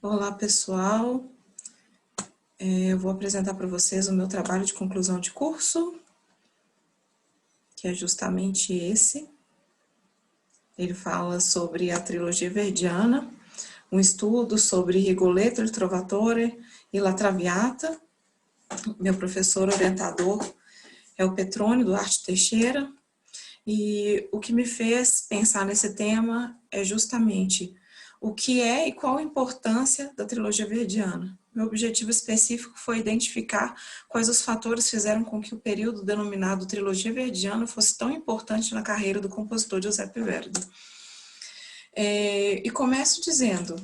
Olá, pessoal. Eu vou apresentar para vocês o meu trabalho de conclusão de curso, que é justamente esse. Ele fala sobre a trilogia verdiana, um estudo sobre Rigoletto, il Trovatore e La Traviata. Meu professor orientador é o Petrônio Duarte Teixeira, e o que me fez pensar nesse tema é justamente o que é e qual a importância da trilogia verdiana. Meu objetivo específico foi identificar quais os fatores fizeram com que o período denominado trilogia verdiana fosse tão importante na carreira do compositor Giuseppe Verdi. E começo dizendo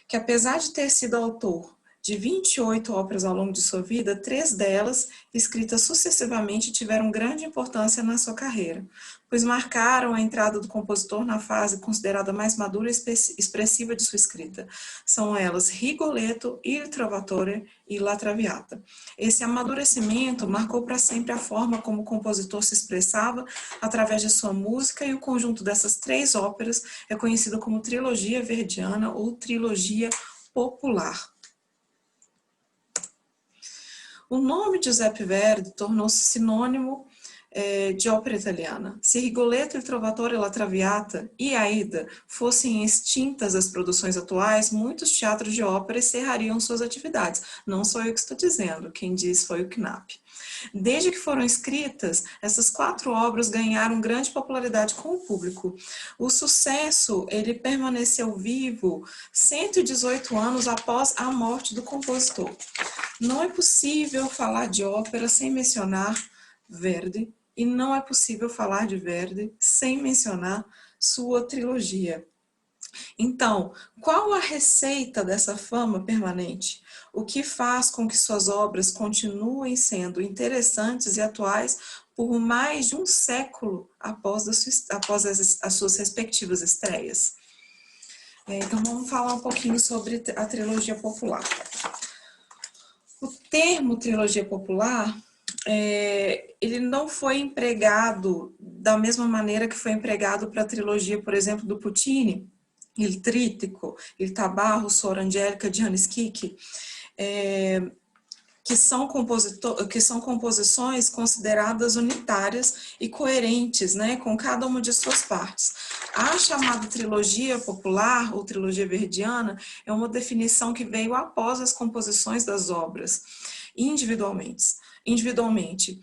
que, apesar de ter sido autor de 28 óperas ao longo de sua vida, 3 delas, escritas sucessivamente, tiveram grande importância na sua carreira, pois marcaram a entrada do compositor na fase considerada mais madura e expressiva de sua escrita. São elas Rigoletto, Il Trovatore e La Traviata. Esse amadurecimento marcou para sempre a forma como o compositor se expressava através de sua música, e o conjunto dessas 3 óperas é conhecido como trilogia verdiana ou trilogia popular. O nome de Giuseppe Verdi tornou-se sinônimo de ópera italiana. Se Rigoletto, il Trovatore e La Traviata e Aida fossem extintas as produções atuais, muitos teatros de ópera encerrariam suas atividades. Não sou eu que estou dizendo, quem diz foi o Knapp. Desde que foram escritas, essas 4 obras ganharam grande popularidade com o público. O sucesso, ele permaneceu vivo 118 anos após a morte do compositor. Não é possível falar de ópera sem mencionar Verdi, e não é possível falar de Verdi sem mencionar sua trilogia. Então, qual a receita dessa fama permanente? O que faz com que suas obras continuem sendo interessantes e atuais por mais de um século após as suas respectivas estreias? Então, vamos falar um pouquinho sobre a trilogia popular. O termo trilogia popular, ele não foi empregado da mesma maneira que foi empregado para a trilogia, por exemplo, do Puccini, Il Trítico, Il Tabarro, Sor Angélica, Giannis Kiki, que são composições consideradas unitárias e coerentes, né, com cada uma de suas partes. A chamada trilogia popular, ou trilogia verdiana, é uma definição que veio após as composições das obras, individualmente.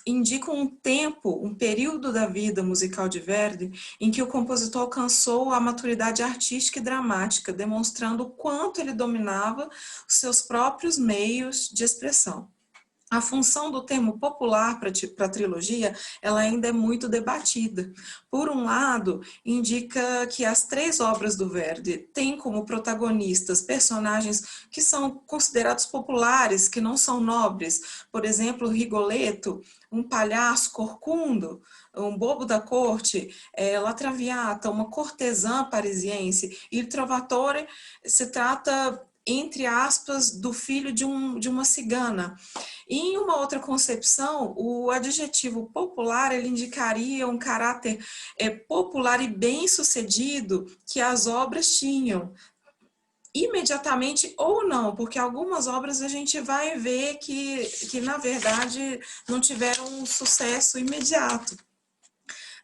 Indicam um tempo, um período da vida musical de Verdi em que o compositor alcançou a maturidade artística e dramática, demonstrando o quanto ele dominava os seus próprios meios de expressão. A função do termo popular para a trilogia, ela ainda é muito debatida. Por um lado, indica que as 3 obras do Verdi têm como protagonistas personagens que são considerados populares, que não são nobres. Por exemplo, Rigoletto, um palhaço corcundo, um bobo da corte, La Traviata, uma cortesã parisiense, e Il Trovatore se trata, entre aspas, do filho de uma cigana. Em uma outra concepção, o adjetivo popular, ele indicaria um caráter popular e bem-sucedido que as obras tinham, imediatamente ou não, porque algumas obras a gente vai ver que na verdade não tiveram um sucesso imediato.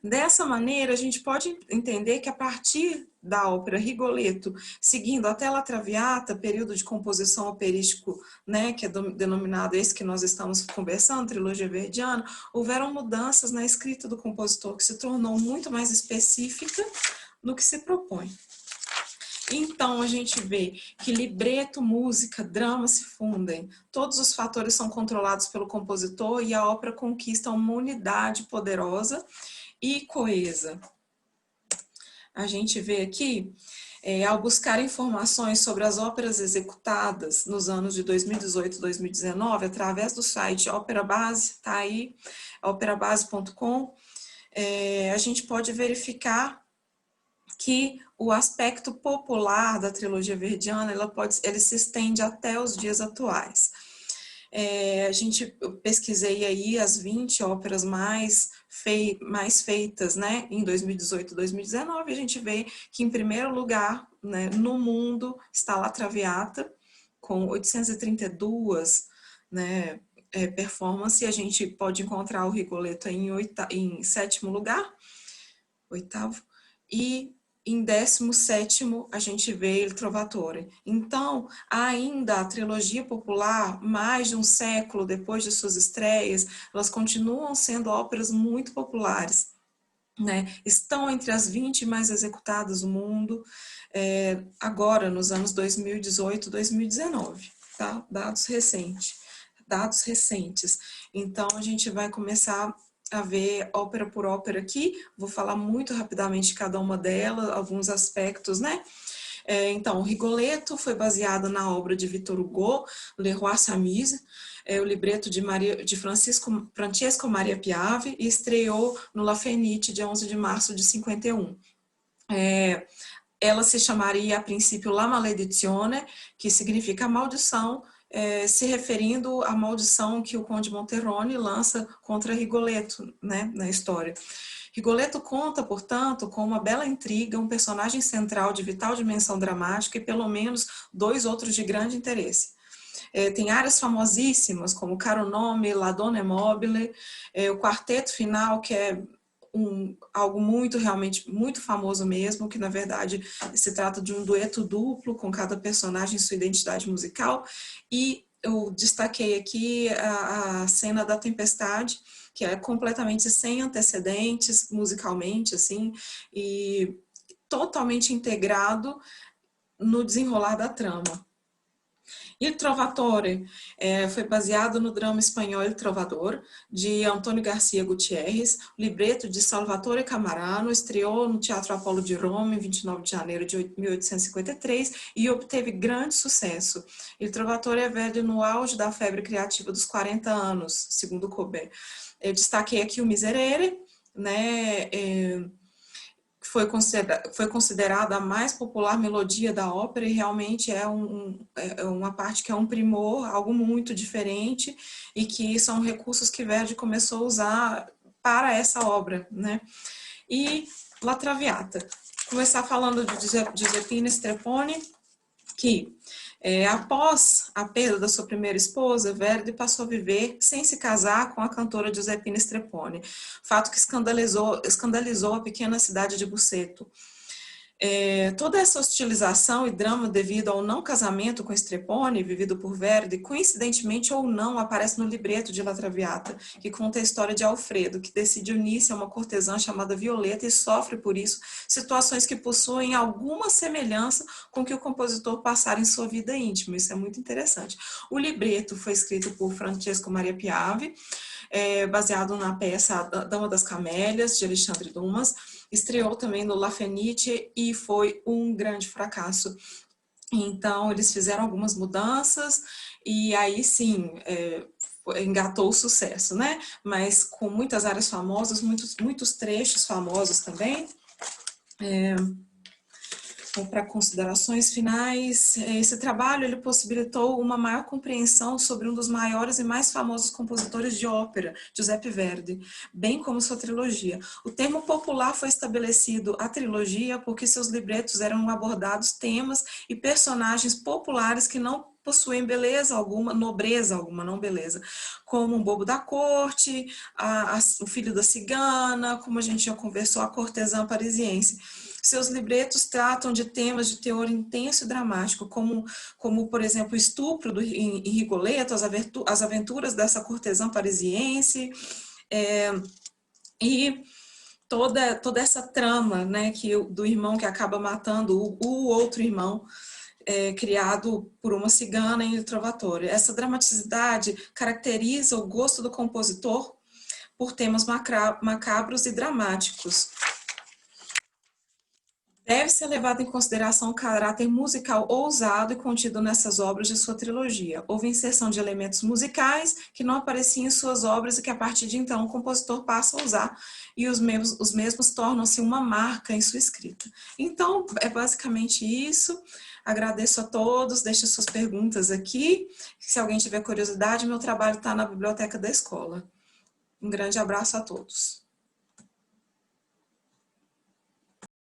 Dessa maneira, a gente pode entender que a partir da ópera Rigoletto, seguindo até La Traviata, período de composição operístico, né, que é denominado esse que nós estamos conversando, trilogia verdiana, houveram mudanças na escrita do compositor, que se tornou muito mais específica no que se propõe. Então, a gente vê que libreto, música, drama se fundem, todos os fatores são controlados pelo compositor e a ópera conquista uma unidade poderosa e coesa. A gente vê aqui, ao buscar informações sobre as óperas executadas nos anos de 2018 e 2019, através do site Ópera Base, está aí, operabase.com, a gente pode verificar que o aspecto popular da trilogia verdiana, ele se estende até os dias atuais. Eu pesquisei aí as 20 óperas mais feitas, né, em 2018 e 2019, a gente vê que em primeiro lugar, né, no mundo está La Traviata, com 832, né, performance. A gente pode encontrar o Rigoletto em sétimo lugar, oitavo, e em 17º a gente vê Il Trovatore. Então, ainda a trilogia popular, mais de um século depois de suas estreias, elas continuam sendo óperas muito populares, né? Estão entre as 20 mais executadas do mundo, agora nos anos 2018, 2019, tá? Dados recentes. Então, a gente vai começar a ver ópera por ópera aqui, vou falar muito rapidamente de cada uma delas, alguns aspectos, né? Então, o Rigoletto foi baseado na obra de Victor Hugo, Le Roi Samise, o libreto de Francesco Maria Piave, e estreou no La Fenice, dia 11 de março de 51. Ela se chamaria, a princípio, La Maledizione, que significa maldição, se referindo à maldição que o Conde Monterone lança contra Rigoletto, né, na história. Rigoletto conta, portanto, com uma bela intriga, um personagem central de vital dimensão dramática e pelo menos 2 outros de grande interesse. Tem áreas famosíssimas, como Caro Nome, La Donna è Mobile, o quarteto final, que é algo realmente muito famoso mesmo, que na verdade se trata de um dueto duplo, com cada personagem sua identidade musical, e eu destaquei aqui a cena da Tempestade, que é completamente sem antecedentes, musicalmente, assim, e totalmente integrado no desenrolar da trama. Il Trovatore foi baseado no drama espanhol Il Trovador, de Antônio Garcia Gutierrez. O libreto de Salvatore Camarano estreou no Teatro Apolo de Roma em 29 de janeiro de 1853 e obteve grande sucesso. Il Trovatore é Verdi no auge da febre criativa dos 40 anos, segundo Colbert. Eu destaquei aqui o Miserere, né, foi considerada a mais popular melodia da ópera e realmente é uma parte que é um primor, algo muito diferente e que são recursos que Verdi começou a usar para essa obra, né? E La Traviata. Começar falando de Giuseppina Strepponi, que após a perda da sua primeira esposa, Verdi passou a viver sem se casar com a cantora Giuseppina Strepponi, fato que escandalizou a pequena cidade de Busseto. Toda essa hostilização e drama devido ao não casamento com Strepponi, vivido por Verdi, coincidentemente ou não, aparece no libreto de La Traviata, que conta a história de Alfredo, que decide unir-se a uma cortesã chamada Violeta e sofre por isso situações que possuem alguma semelhança com o que o compositor passara em sua vida íntima. Isso é muito interessante. O libreto foi escrito por Francesco Maria Piave, baseado na peça A Dama das Camélias, de Alexandre Dumas. Estreou também no La Fenice e foi um grande fracasso. Então, eles fizeram algumas mudanças e aí sim, engatou o sucesso, né? Mas com muitas áreas famosas, muitos trechos famosos também. Para considerações finais, esse trabalho ele possibilitou uma maior compreensão sobre um dos maiores e mais famosos compositores de ópera, Giuseppe Verdi, bem como sua trilogia. O termo popular foi estabelecido a trilogia porque seus libretos eram abordados temas e personagens populares que não possuem beleza alguma, nobreza alguma, não beleza, como um bobo da corte, o filho da cigana, como a gente já conversou, a cortesã parisiense. Seus libretos tratam de temas de teor intenso e dramático, como por exemplo, o estupro em Rigoletto, as aventuras dessa cortesã parisiense, e toda essa trama, né, do irmão que acaba matando o outro irmão, criado por uma cigana em Il Trovatore. Essa dramaticidade caracteriza o gosto do compositor por temas macabros e dramáticos. Deve ser levado em consideração o caráter musical ousado e contido nessas obras de sua trilogia. Houve inserção de elementos musicais que não apareciam em suas obras e que, a partir de então, o compositor passa a usar, e os mesmos tornam-se uma marca em sua escrita. Então, é basicamente isso. Agradeço a todos, deixe suas perguntas aqui. Se alguém tiver curiosidade, meu trabalho está na biblioteca da escola. Um grande abraço a todos.